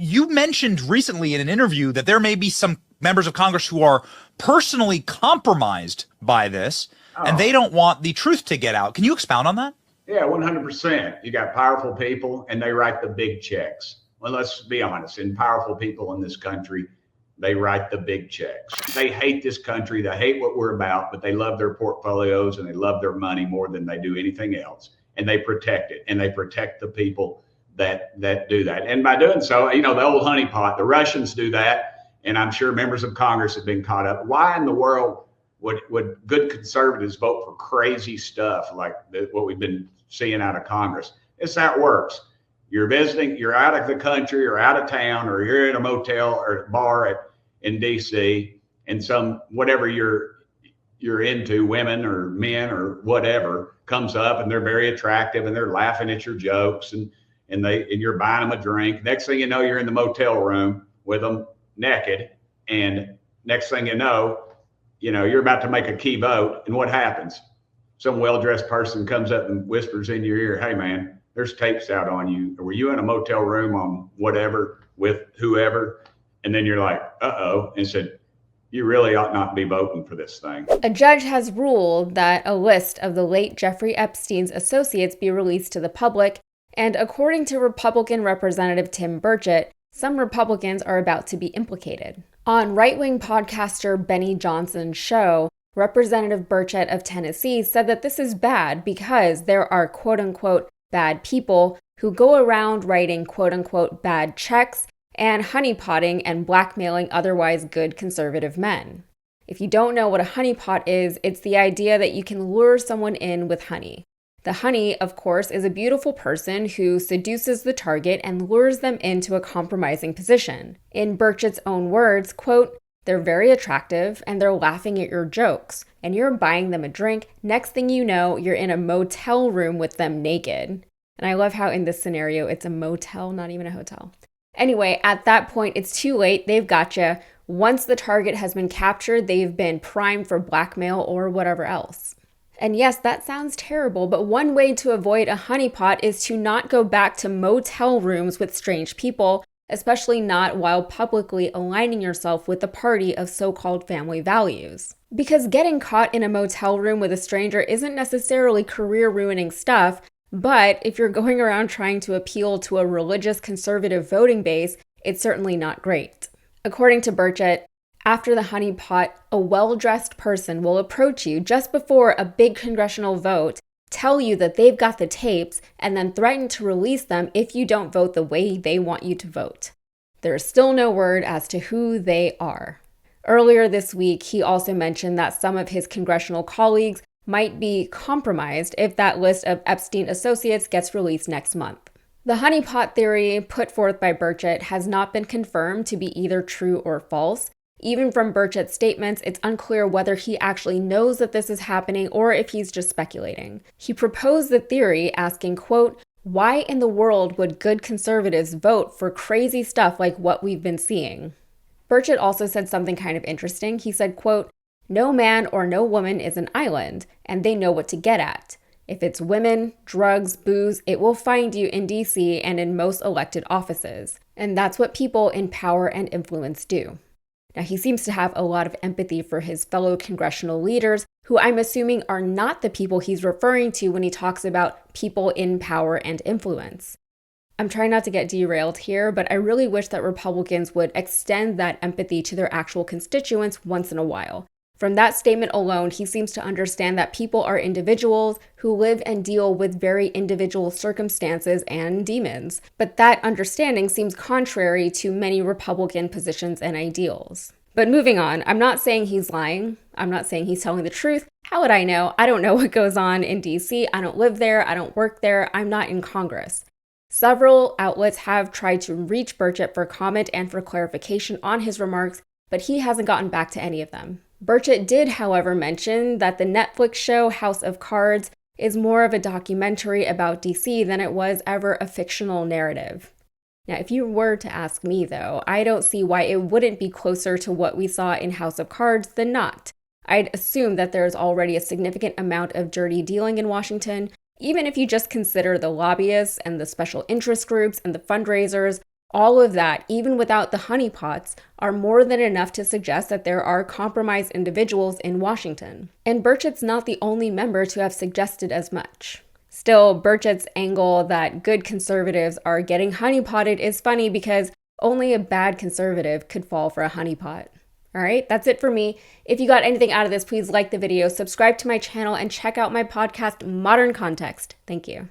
You mentioned recently in an interview that there may be some members of Congress who are personally compromised by this, and they don't want the truth to get out. Can you expound on that? Yeah, 100%. You got powerful people, and they write the big checks. Well, let's be honest. And powerful people in this country, they write the big checks. They hate this country. They hate what we're about, but they love their portfolios and they love their money more than they do anything else. And they protect it, and they protect the people that do that. And by doing so, the old honeypot, the Russians do that. And I'm sure members of Congress have been caught up. Why in the world would good conservatives vote for crazy stuff like what we've been seeing out of Congress? It's how it works. You're visiting, you're out of the country or out of town, or you're in a motel or bar in DC, and whatever you're into, women or men or whatever, comes up, and they're very attractive and they're laughing at your jokes, and you're buying them a drink. Next thing you know, you're in the motel room with them naked, and next thing you know, you're about to make a key vote, and what happens? Some well-dressed person comes up and whispers in your ear, "Hey man, there's tapes out on you. Were you in a motel room on whatever with whoever?" And then you're like, uh-oh, and said, "You really ought not be voting for this thing." A judge has ruled that a list of the late Jeffrey Epstein's associates be released to the public, and according to Republican Representative Tim Burchett, some Republicans are about to be implicated. On right-wing podcaster Benny Johnson's show, Representative Burchett of Tennessee said that this is bad because there are quote-unquote bad people who go around writing quote-unquote bad checks and honeypotting and blackmailing otherwise good conservative men. If you don't know what a honeypot is, it's the idea that you can lure someone in with honey. The honey, of course, is a beautiful person who seduces the target and lures them into a compromising position. In Burchett's own words, quote, "They're very attractive and they're laughing at your jokes, and you're buying them a drink. Next thing you know, you're in a motel room with them naked." And I love how in this scenario, it's a motel, not even a hotel. Anyway, at that point, it's too late. They've got you. Once the target has been captured, they've been primed for blackmail or whatever else. And yes, that sounds terrible, but one way to avoid a honeypot is to not go back to motel rooms with strange people, especially not while publicly aligning yourself with the party of so-called family values. Because getting caught in a motel room with a stranger isn't necessarily career-ruining stuff, but if you're going around trying to appeal to a religious conservative voting base, it's certainly not great. According to Burchett, after the honeypot, a well-dressed person will approach you just before a big congressional vote, tell you that they've got the tapes, and then threaten to release them if you don't vote the way they want you to vote. There is still no word as to who they are. Earlier this week, he also mentioned that some of his congressional colleagues might be compromised if that list of Epstein associates gets released next month. The honeypot theory put forth by Burchett has not been confirmed to be either true or false. Even from Burchett's statements, it's unclear whether he actually knows that this is happening or if he's just speculating. He proposed the theory asking, quote, "Why in the world would good conservatives vote for crazy stuff like what we've been seeing?" Burchett also said something kind of interesting. He said, quote, "No man or no woman is an island, and they know what to get at. If it's women, drugs, booze, it will find you in DC and in most elected offices. And that's what people in power and influence do." Now, he seems to have a lot of empathy for his fellow congressional leaders, who I'm assuming are not the people he's referring to when he talks about people in power and influence. I'm trying not to get derailed here, but I really wish that Republicans would extend that empathy to their actual constituents once in a while. From that statement alone, he seems to understand that people are individuals who live and deal with very individual circumstances and demons. But that understanding seems contrary to many Republican positions and ideals. But moving on, I'm not saying he's lying. I'm not saying he's telling the truth. How would I know? I don't know what goes on in DC. I don't live there. I don't work there. I'm not in Congress. Several outlets have tried to reach Burchett for comment and for clarification on his remarks, but he hasn't gotten back to any of them. Burchett did, however, mention that the Netflix show House of Cards is more of a documentary about DC than it was ever a fictional narrative. Now, if you were to ask me, though, I don't see why it wouldn't be closer to what we saw in House of Cards than not. I'd assume that there's already a significant amount of dirty dealing in Washington, even if you just consider the lobbyists and the special interest groups and the fundraisers, All of that, even without the honeypots, are more than enough to suggest that there are compromised individuals in Washington. And Burchett's not the only member to have suggested as much. Still, Burchett's angle that good conservatives are getting honeypotted is funny because only a bad conservative could fall for a honeypot. All right, that's it for me. If you got anything out of this, please like the video, subscribe to my channel, and check out my podcast, Modern Context. Thank you.